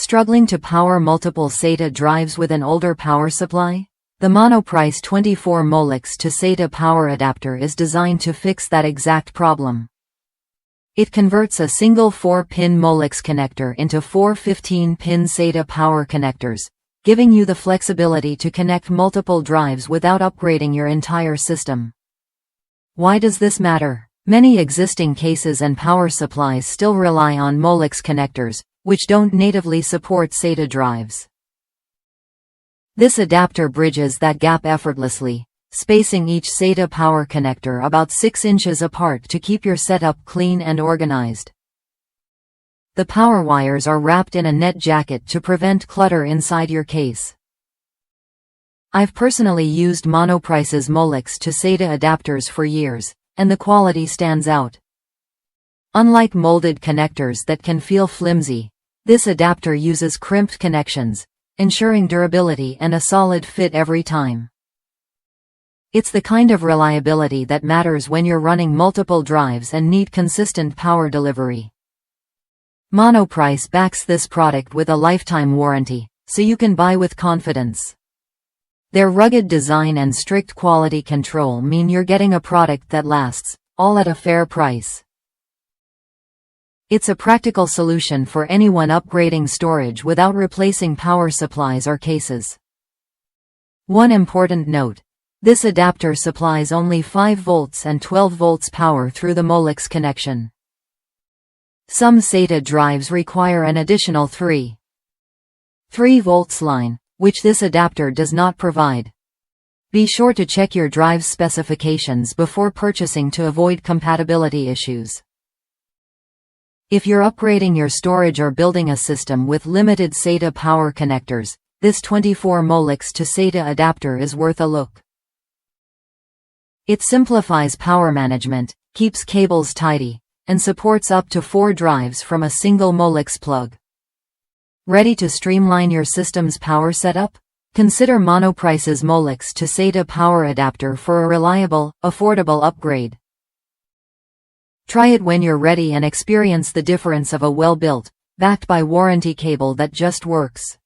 Struggling to power multiple SATA drives with an older power supply? The Monoprice 24 Molex to SATA power adapter is designed to fix that exact problem. It converts a single 4-pin Molex connector into 4 15-pin SATA power connectors, giving you the flexibility to connect multiple drives without upgrading your entire system. Why does this matter? Many existing cases and power supplies still rely on Molex connectors, which don't natively support SATA drives. This adapter bridges that gap effortlessly, spacing each SATA power connector about 6 inches apart to keep your setup clean and organized. The power wires are wrapped in a net jacket to prevent clutter inside your case. I've personally used Monoprice's Molex to SATA adapters for years, and the quality stands out. Unlike molded connectors that can feel flimsy, this adapter uses crimped connections, ensuring durability and a solid fit every time. It's the kind of reliability that matters when you're running multiple drives and need consistent power delivery. Monoprice backs this product with a lifetime warranty, so you can buy with confidence. Their rugged design and strict quality control mean you're getting a product that lasts, all at a fair price. It's a practical solution for anyone upgrading storage without replacing power supplies or cases. One important note: this adapter supplies only 5 volts and 12 volts power through the Molex connection. Some SATA drives require an additional 3 volts line, which this adapter does not provide. Be sure to check your drive's specifications before purchasing to avoid compatibility issues. If you're upgrading your storage or building a system with limited SATA power connectors, this 24 Molex to SATA adapter is worth a look. It simplifies power management, keeps cables tidy, and supports up to 4 drives from a single Molex plug. Ready to streamline your system's power setup? Consider Monoprice's Molex to SATA power adapter for a reliable, affordable upgrade. Try it when you're ready and experience the difference of a well-built, backed by warranty cable that just works.